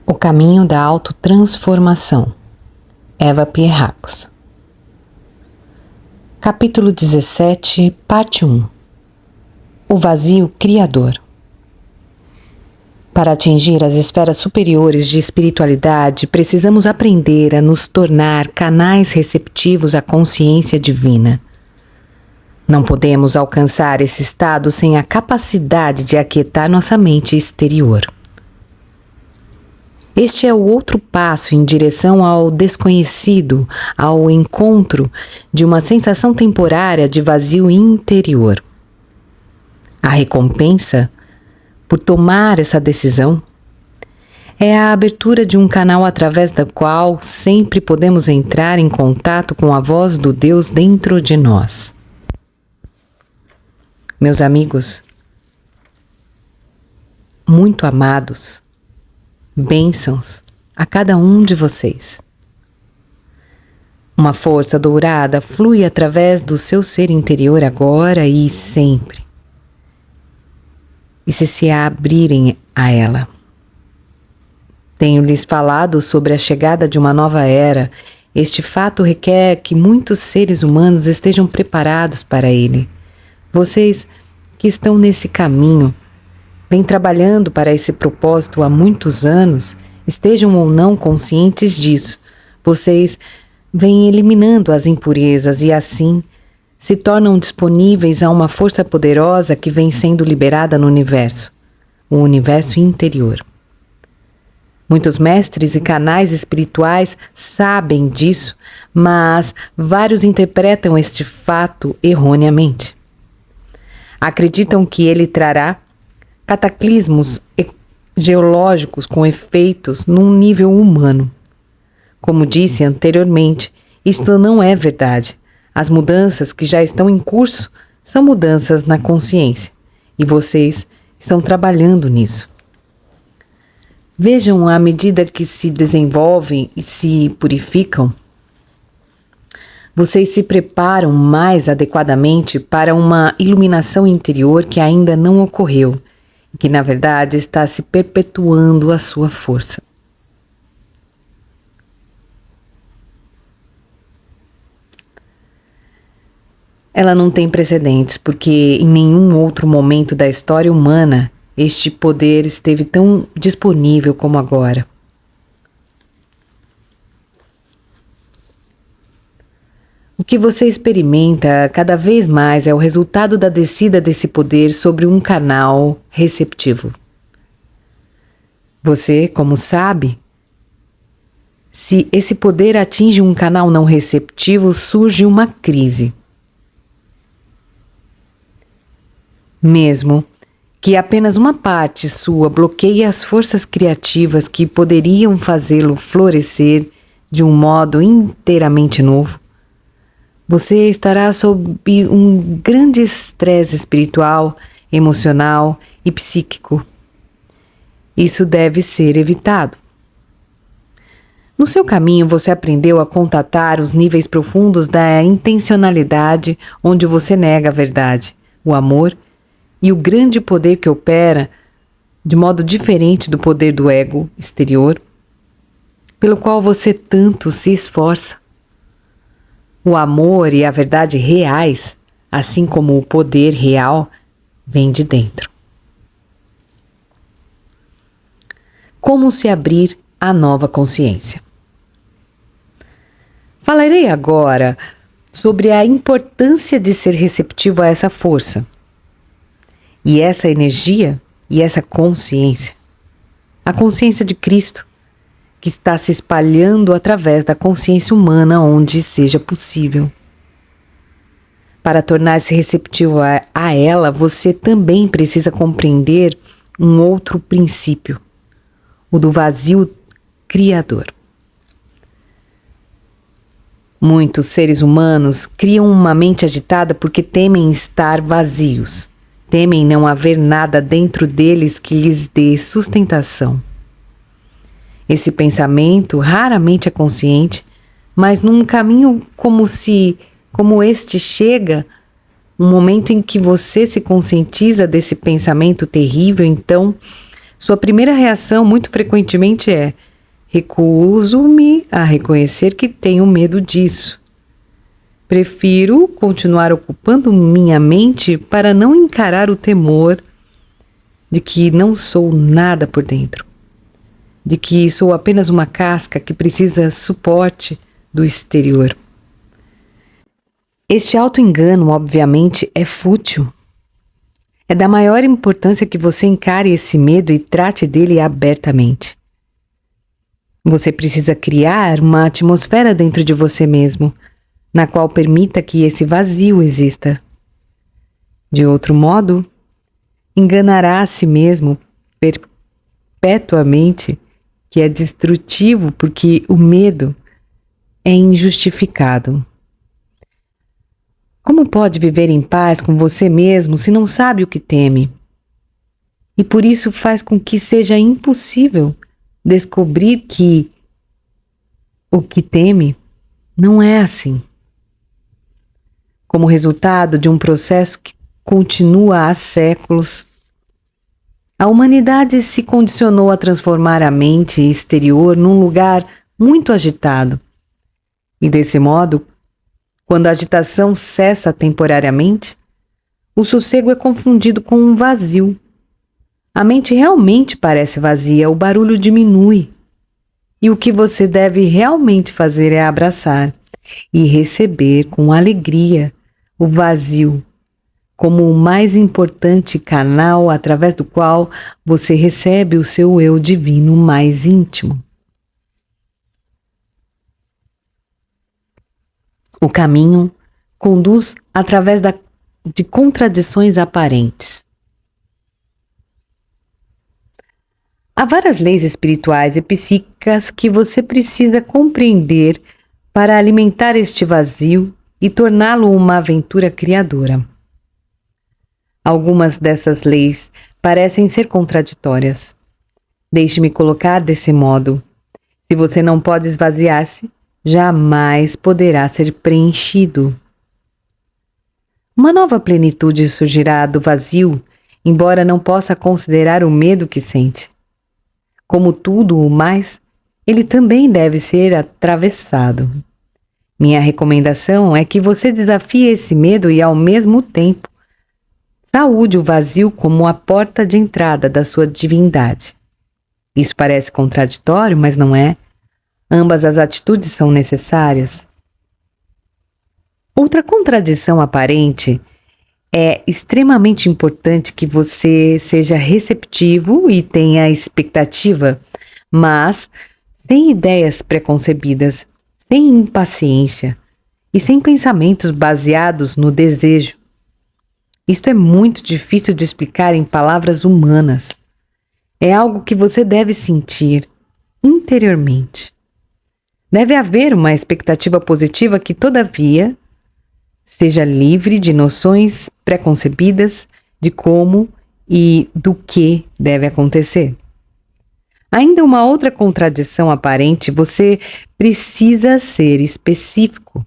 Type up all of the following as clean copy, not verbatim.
O caminho da autotransformação. Eva Pierracos. Capítulo 17, parte 1. O vazio criador. Para atingir as esferas superiores de espiritualidade, precisamos aprender a nos tornar canais receptivos à consciência divina. Não podemos alcançar esse estado sem a capacidade de aquietar nossa mente exterior. Este é o outro passo em direção ao desconhecido, ao encontro de uma sensação temporária de vazio interior. A recompensa por tomar essa decisão é a abertura de um canal através do qual sempre podemos entrar em contato com a voz do Deus dentro de nós. Meus amigos, muito amados, bênçãos a cada um de vocês. Uma força dourada flui através do seu ser interior agora e sempre. E se abrirem a ela. Tenho-lhes falado sobre a chegada de uma nova era. Este fato requer que muitos seres humanos estejam preparados para ele. Vocês que estão nesse caminho, vêm trabalhando para esse propósito há muitos anos, estejam ou não conscientes disso. Vocês vêm eliminando as impurezas e assim se tornam disponíveis a uma força poderosa que vem sendo liberada no universo, o universo interior. Muitos mestres e canais espirituais sabem disso, mas vários interpretam este fato erroneamente. Acreditam que ele trará cataclismos geológicos com efeitos num nível humano. Como disse anteriormente, isto não é verdade. As mudanças que já estão em curso são mudanças na consciência e vocês estão trabalhando nisso. Vejam, à medida que se desenvolvem e se purificam, vocês se preparam mais adequadamente para uma iluminação interior que ainda não ocorreu e que, na verdade, está se perpetuando a sua força. Ela não tem precedentes, porque em nenhum outro momento da história humana este poder esteve tão disponível como agora. O que você experimenta cada vez mais é o resultado da descida desse poder sobre um canal receptivo. Você, como sabe, se esse poder atinge um canal não receptivo, surge uma crise. Mesmo que apenas uma parte sua bloqueie as forças criativas que poderiam fazê-lo florescer de um modo inteiramente novo, você estará sob um grande estresse espiritual, emocional e psíquico. Isso deve ser evitado. No seu caminho, você aprendeu a contatar os níveis profundos da intencionalidade, onde você nega a verdade, o amor e o grande poder que opera de modo diferente do poder do ego exterior, pelo qual você tanto se esforça. O amor e a verdade reais, assim como o poder real, vem de dentro. Como se abrir à nova consciência? Falarei agora sobre a importância de ser receptivo a essa força. E essa energia e essa consciência, a consciência de Cristo, que está se espalhando através da consciência humana onde seja possível. Para tornar-se receptivo a ela, você também precisa compreender um outro princípio, o do vazio criador. Muitos seres humanos criam uma mente agitada porque temem estar vazios. Temem não haver nada dentro deles que lhes dê sustentação. Esse pensamento raramente é consciente, mas num caminho como este chega um momento em que você se conscientiza desse pensamento terrível, então Sua primeira reação muito frequentemente é: recuso-me a reconhecer que tenho medo disso. Prefiro continuar ocupando minha mente para não encarar o temor de que não sou nada por dentro, de que sou apenas uma casca que precisa suporte do exterior. Este auto-engano, obviamente, é fútil. É da maior importância que você encare esse medo e trate dele abertamente. Você precisa criar uma atmosfera dentro de você mesmo, na qual permita que esse vazio exista. De outro modo, enganará a si mesmo perpetuamente que é destrutivo porque o medo é injustificado. Como pode viver em paz com você mesmo se não sabe o que teme? E por isso faz com que seja impossível descobrir que o que teme não é assim. Como resultado de um processo que continua há séculos, a humanidade se condicionou a transformar a mente exterior num lugar muito agitado. E desse modo, quando a agitação cessa temporariamente, o sossego é confundido com um vazio. A mente realmente parece vazia, o barulho diminui. E o que você deve realmente fazer é abraçar e receber com alegria o vazio como o mais importante canal através do qual você recebe o seu eu divino mais íntimo. O caminho conduz através de contradições aparentes. Há várias leis espirituais e psíquicas que você precisa compreender para alimentar este vazio e torná-lo uma aventura criadora. Algumas dessas leis parecem ser contraditórias. Deixe-me colocar desse modo: se você não pode esvaziar-se, jamais poderá ser preenchido. Uma nova plenitude surgirá do vazio, embora não possa considerar o medo que sente. Como tudo o mais, ele também deve ser atravessado. Minha recomendação é que você desafie esse medo e, ao mesmo tempo, saúde o vazio como a porta de entrada da sua divindade. Isso parece contraditório, mas não é. Ambas as atitudes são necessárias. Outra contradição aparente é extremamente importante que você seja receptivo e tenha expectativa, mas sem ideias preconcebidas, sem impaciência e sem pensamentos baseados no desejo. Isto é muito difícil de explicar em palavras humanas. É algo que você deve sentir interiormente. Deve haver uma expectativa positiva que, todavia, seja livre de noções preconcebidas de como e do que deve acontecer. Ainda uma outra contradição aparente: você precisa ser específico.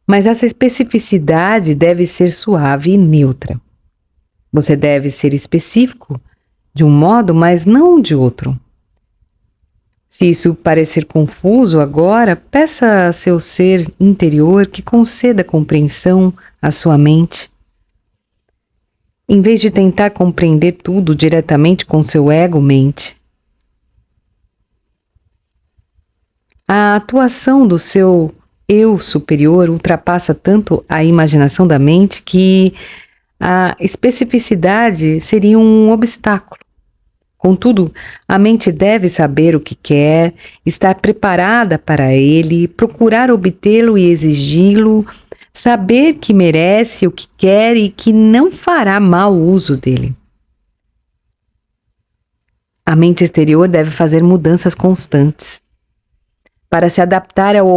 Mas essa especificidade deve ser suave e neutra. Você deve ser específico de um modo, mas não de outro. Se isso parecer confuso agora, peça a seu ser interior que conceda compreensão à sua mente. Em vez de tentar compreender tudo diretamente com seu ego-mente, a atuação do seu eu superior ultrapassa tanto a imaginação da mente que a especificidade seria um obstáculo. Contudo, a mente deve saber o que quer, estar preparada para ele, procurar obtê-lo e exigi-lo, saber que merece o que quer e que não fará mau uso dele. A mente exterior deve fazer mudanças constantes para se adaptar ao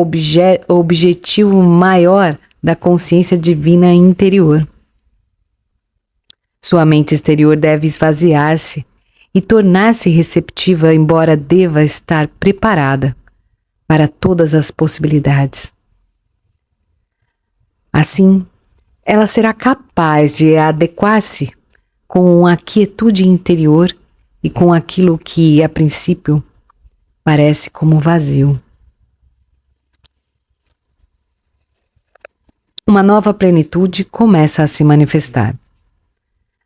objetivo maior da consciência divina interior. Sua mente exterior deve esvaziar-se e tornar-se receptiva, embora deva estar preparada para todas as possibilidades. Assim, ela será capaz de adequar-se com a quietude interior e com aquilo que, a princípio, parece como vazio. Uma nova plenitude começa a se manifestar.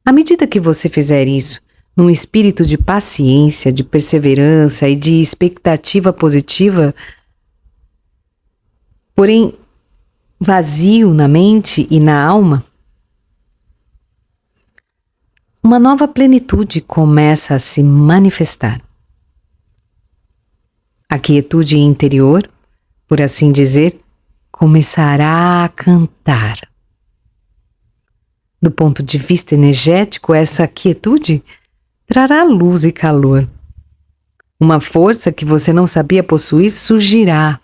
À medida que você fizer isso, num espírito de paciência, de perseverança e de expectativa positiva, porém vazio na mente e na alma, uma nova plenitude começa a se manifestar. A quietude interior, por assim dizer, começará a cantar. Do ponto de vista energético, essa quietude trará luz e calor. Uma força que você não sabia possuir surgirá.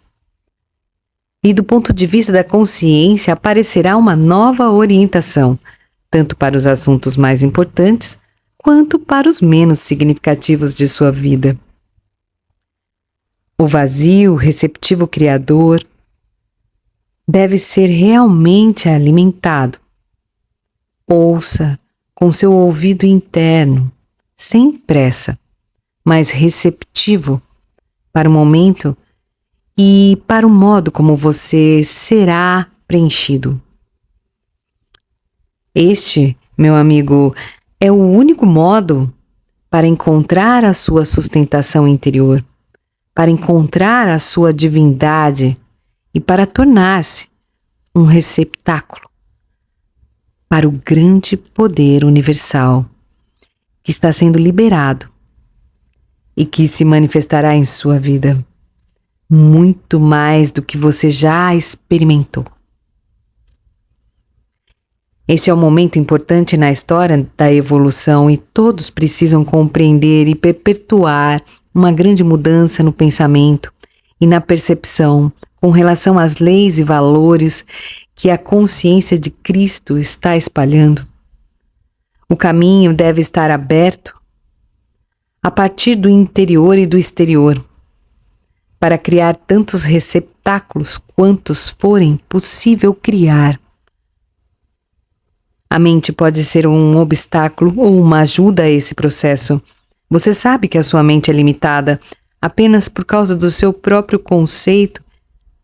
E do ponto de vista da consciência, aparecerá uma nova orientação, tanto para os assuntos mais importantes, quanto para os menos significativos de sua vida. O vazio receptivo criador deve ser realmente alimentado. Ouça com seu ouvido interno, sem pressa, mas receptivo para o momento e para o modo como você será preenchido. Este, meu amigo, é o único modo para encontrar a sua sustentação interior, para encontrar a sua divindade e para tornar-se um receptáculo para o grande poder universal que está sendo liberado e que se manifestará em sua vida muito mais do que você já experimentou. Este é um momento importante na história da evolução e todos precisam compreender e perpetuar uma grande mudança no pensamento e na percepção com relação às leis e valores que a consciência de Cristo está espalhando. O caminho deve estar aberto a partir do interior e do exterior, para criar tantos receptáculos quantos forem possível criar. A mente pode ser um obstáculo ou uma ajuda a esse processo. Você sabe que a sua mente é limitada apenas por causa do seu próprio conceito,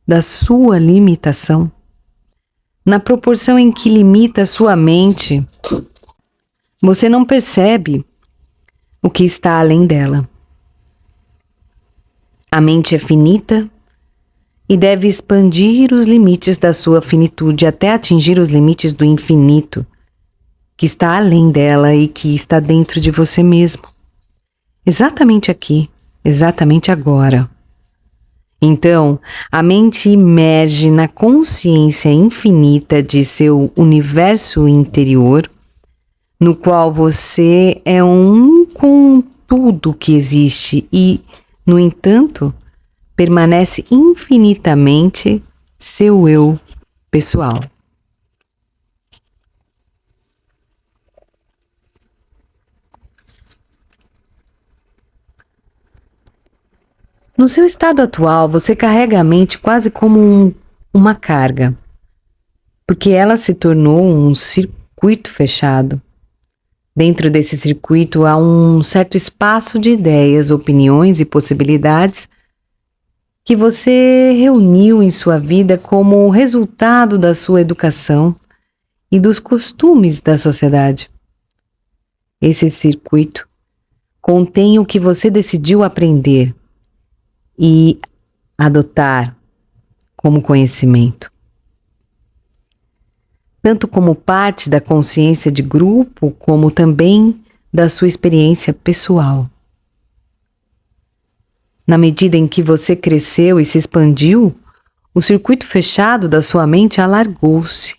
da sua limitação. Na proporção em que limita a sua mente, você não percebe o que está além dela. A mente é finita e deve expandir os limites da sua finitude até atingir os limites do infinito, que está além dela e que está dentro de você mesmo. Exatamente aqui, exatamente agora. Então, a mente imerge na consciência infinita de seu universo interior, no qual você é um com tudo que existe e, no entanto, permanece infinitamente seu eu pessoal. No seu estado atual, você carrega a mente quase como uma carga, porque ela se tornou um circuito fechado. Dentro desse circuito há um certo espaço de ideias, opiniões e possibilidades que você reuniu em sua vida como resultado da sua educação e dos costumes da sociedade. Esse circuito contém o que você decidiu aprender e adotar como conhecimento, tanto como parte da consciência de grupo, como também da sua experiência pessoal. Na medida em que você cresceu e se expandiu, o circuito fechado da sua mente alargou-se.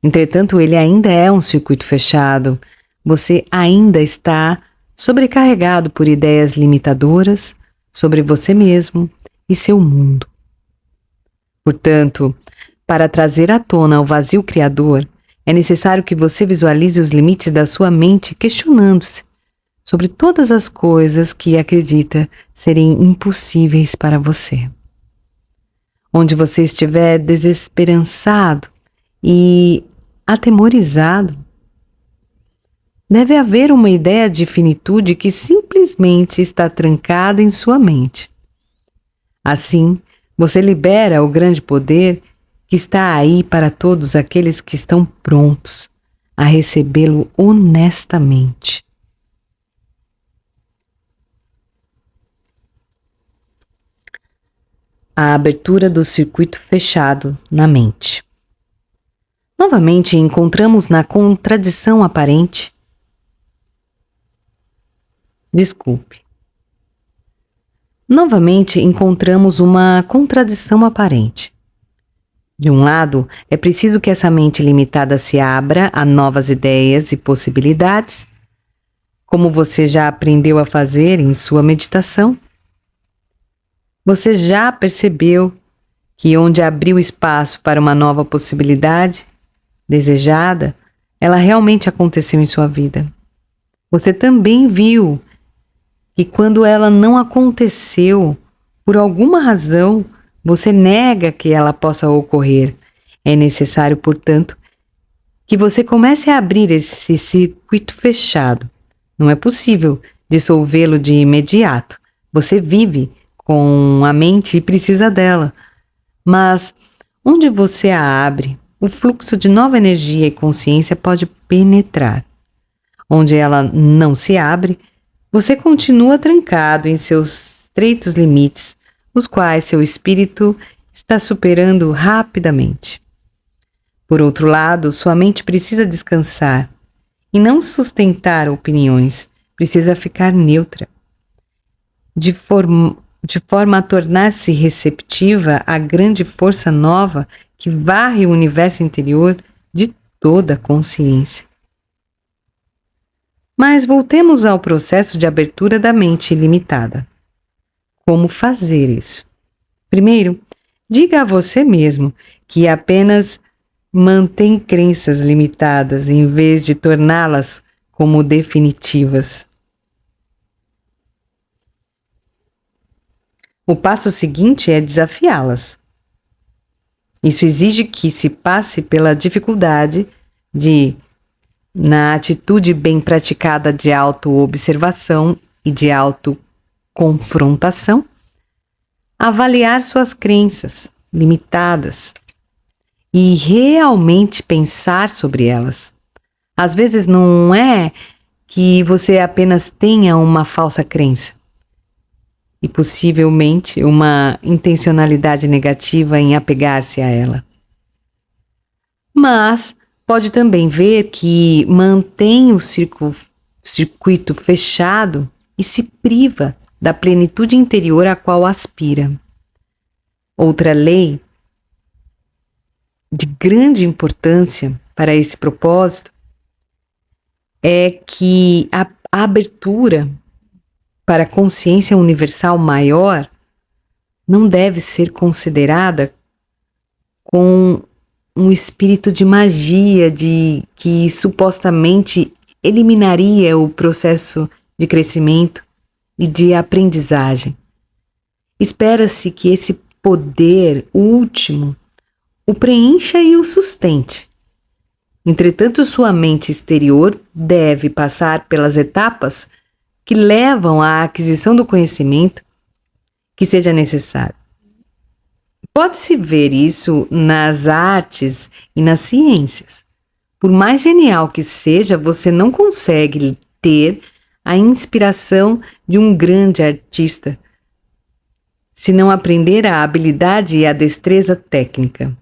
Entretanto, ele ainda é um circuito fechado. Você ainda está sobrecarregado por ideias limitadoras sobre você mesmo e seu mundo. Portanto, para trazer à tona o vazio criador, é necessário que você visualize os limites da sua mente questionando-se sobre todas as coisas que acredita serem impossíveis para você. Onde você estiver desesperançado e atemorizado, Deve haver uma ideia de finitude que simplesmente está trancada em sua mente. Assim, você libera o grande poder que está aí para todos aqueles que estão prontos a recebê-lo honestamente. A abertura do circuito fechado na mente. Novamente encontramos na contradição aparente. Desculpe. Novamente encontramos uma contradição aparente. De um lado, é preciso que essa mente limitada se abra a novas ideias e possibilidades, como você já aprendeu a fazer em sua meditação. Você já percebeu que onde abriu espaço para uma nova possibilidade desejada, ela realmente aconteceu em sua vida. Você também viu que quando ela não aconteceu, por alguma razão, você nega que ela possa ocorrer. É necessário, portanto, que você comece a abrir esse circuito fechado. Não é possível dissolvê-lo de imediato. Você vive com a mente e precisa dela. Mas onde você a abre, o fluxo de nova energia e consciência pode penetrar. Onde ela não se abre, você continua trancado em seus estreitos limites, os quais seu espírito está superando rapidamente. Por outro lado, sua mente precisa descansar e não sustentar opiniões, precisa ficar neutra, de forma a tornar-se receptiva à grande força nova que varre o universo interior de toda a consciência. Mas voltemos ao processo de abertura da mente ilimitada. Como fazer isso? Primeiro, diga a você mesmo que apenas mantém crenças limitadas em vez de torná-las como definitivas. O passo seguinte é desafiá-las. Isso exige que se passe pela dificuldade de, na atitude bem praticada de auto-observação e de auto-confrontação, avaliar suas crenças limitadas e realmente pensar sobre elas. Às vezes não é que você apenas tenha uma falsa crença e possivelmente uma intencionalidade negativa em apegar-se a ela. Mas pode também ver que mantém o circuito fechado e se priva da plenitude interior a qual aspira. Outra lei de grande importância para esse propósito é que a abertura para a consciência universal maior não deve ser considerada com um espírito de magia que supostamente eliminaria o processo de crescimento e de aprendizagem. Espera-se que esse poder último o preencha e o sustente. Entretanto, sua mente exterior deve passar pelas etapas que levam à aquisição do conhecimento que seja necessário. Pode-se ver isso nas artes e nas ciências. Por mais genial que seja, você não consegue ter a inspiração de um grande artista se não aprender a habilidade e a destreza técnica.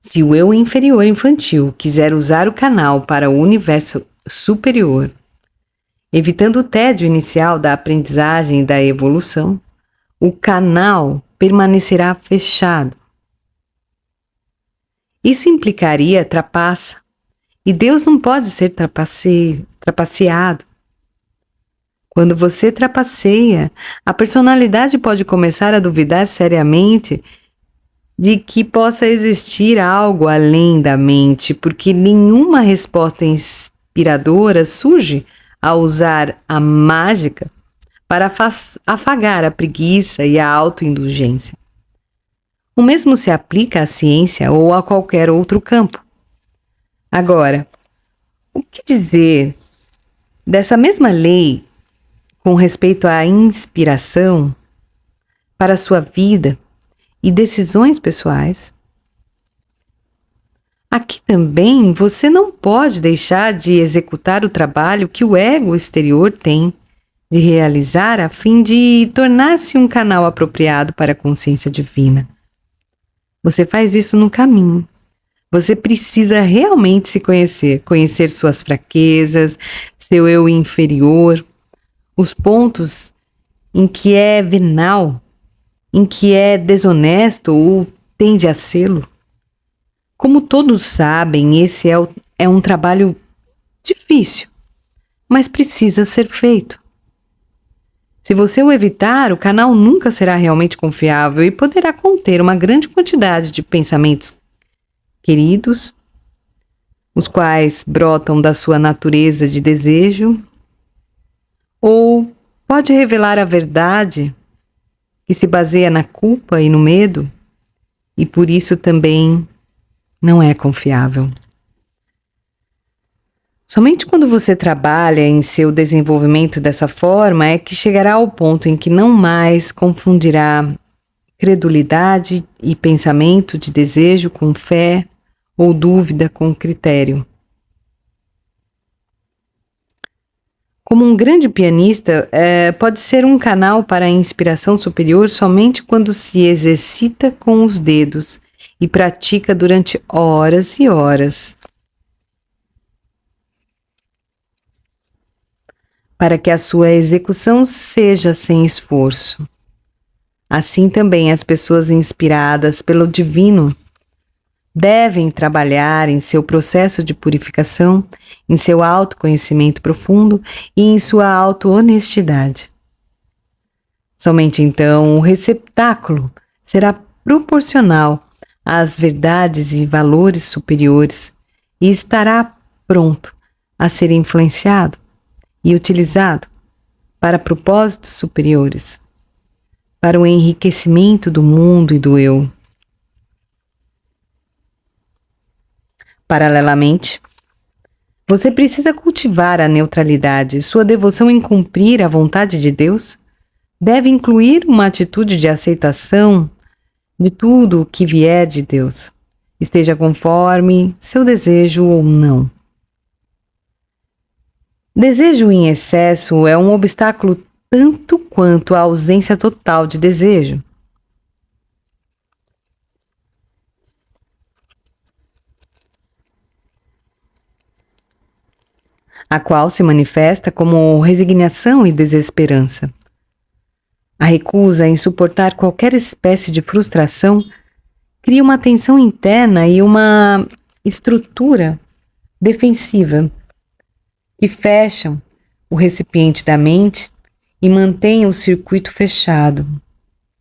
Se o eu inferior infantil quiser usar o canal para o universo superior, evitando o tédio inicial da aprendizagem e da evolução, o canal permanecerá fechado. Isso implicaria trapaça, e Deus não pode ser trapaceado. Quando você trapaceia, a personalidade pode começar a duvidar seriamente de que possa existir algo além da mente, porque nenhuma resposta inspiradora surge ao usar a mágica para afagar a preguiça e a autoindulgência. O mesmo se aplica à ciência ou a qualquer outro campo. Agora, O que dizer dessa mesma lei com respeito à inspiração para a sua vida e decisões pessoais? Aqui também você não pode deixar de executar o trabalho que o ego exterior tem de realizar a fim de tornar-se um canal apropriado para a consciência divina. Você faz isso no caminho. Você precisa realmente se conhecer suas fraquezas, seu eu inferior, os pontos em que é venal, em que é desonesto ou tende a sê-lo. Como todos sabem, esse é um trabalho difícil, mas precisa ser feito. Se você o evitar, o canal nunca será realmente confiável e poderá conter uma grande quantidade de pensamentos queridos, os quais brotam da sua natureza de desejo, ou pode revelar a verdade que se baseia na culpa e no medo, e por isso também não é confiável. Somente quando você trabalha em seu desenvolvimento dessa forma é que chegará ao ponto em que não mais confundirá credulidade e pensamento de desejo com fé ou dúvida com critério. Como um grande pianista, pode ser um canal para a inspiração superior somente quando se exercita com os dedos e pratica durante horas e horas, para que a sua execução seja sem esforço. Assim também as pessoas inspiradas pelo divino devem trabalhar em seu processo de purificação, em seu autoconhecimento profundo e em sua auto-honestidade. Somente então o receptáculo será proporcional às verdades e valores superiores e estará pronto a ser influenciado e utilizado para propósitos superiores, para o enriquecimento do mundo e do eu. Paralelamente, você precisa cultivar a neutralidade. Sua devoção em cumprir a vontade de Deus deve incluir uma atitude de aceitação de tudo o que vier de Deus, esteja conforme seu desejo ou não. Desejo em excesso é um obstáculo tanto quanto a ausência total de desejo. A qual se manifesta como resignação e desesperança. A recusa em suportar qualquer espécie de frustração cria uma tensão interna e uma estrutura defensiva que fecham o recipiente da mente e mantêm o circuito fechado.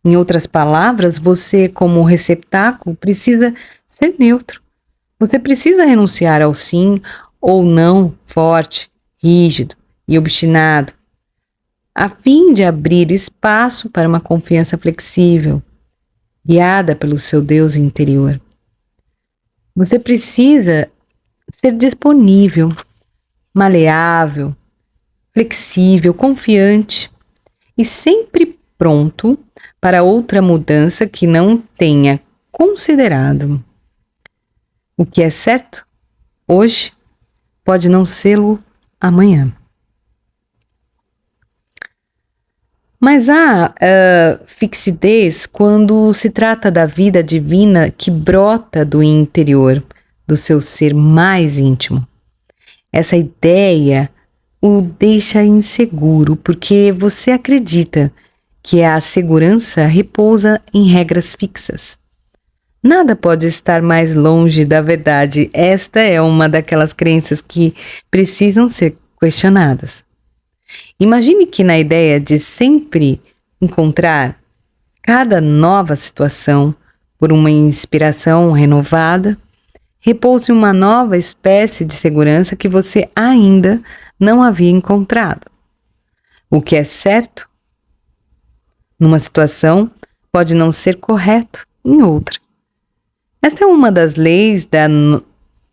Em outras palavras, você, como receptáculo, precisa ser neutro. Você precisa renunciar ao sim ou não forte, rígido e obstinado, a fim de abrir espaço para uma confiança flexível, guiada pelo seu Deus interior. Você precisa ser disponível, maleável, flexível, confiante e sempre pronto para outra mudança que não tenha considerado. O que é certo hoje pode não sê-lo amanhã. Mas há fixidez quando se trata da vida divina que brota do interior, do seu ser mais íntimo. Essa ideia o deixa inseguro porque você acredita que a segurança repousa em regras fixas. Nada pode estar mais longe da verdade. Esta é uma daquelas crenças que precisam ser questionadas. Imagine que na ideia de sempre encontrar cada nova situação por uma inspiração renovada, repouse uma nova espécie de segurança que você ainda não havia encontrado. O que é certo numa situação pode não ser correto em outra. Esta é uma das leis da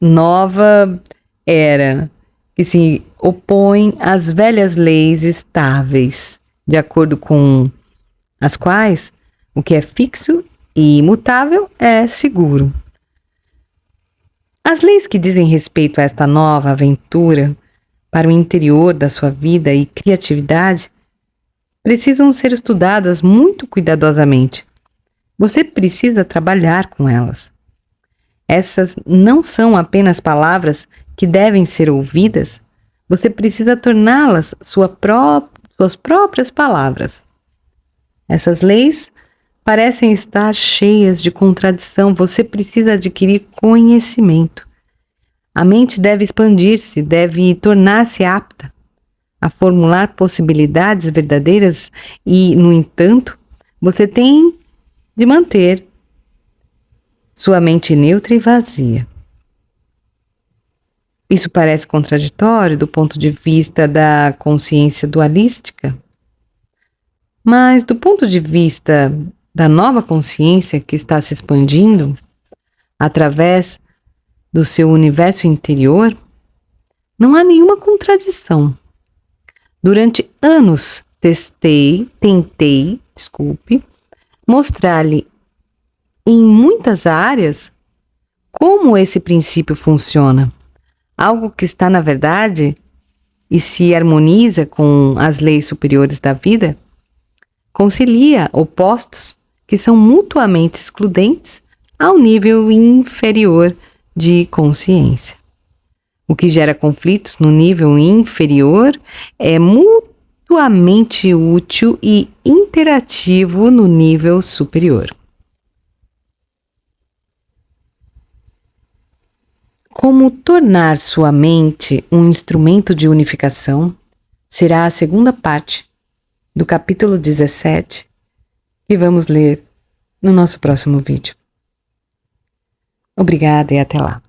nova era que se opõem às velhas leis estáveis, de acordo com as quais o que é fixo e imutável é seguro. As leis que dizem respeito a esta nova aventura para o interior da sua vida e criatividade precisam ser estudadas muito cuidadosamente. Você precisa trabalhar com elas. Essas não são apenas palavras que devem ser ouvidas, você precisa torná-las suas próprias palavras. Essas leis parecem estar cheias de contradição, você precisa adquirir conhecimento. A mente deve expandir-se, deve tornar-se apta a formular possibilidades verdadeiras e, no entanto, você tem de manter sua mente neutra e vazia. Isso parece contraditório do ponto de vista da consciência dualística, mas do ponto de vista da nova consciência que está se expandindo através do seu universo interior, não há nenhuma contradição. Durante anos tentei mostrar-lhe em muitas áreas como esse princípio funciona. Algo que está na verdade e se harmoniza com as leis superiores da vida, concilia opostos que são mutuamente excludentes ao nível inferior de consciência. O que gera conflitos no nível inferior é mutuamente útil e interativo no nível superior. Como tornar sua mente um instrumento de unificação será a segunda parte do capítulo 17 que vamos ler no nosso próximo vídeo. Obrigada e até lá.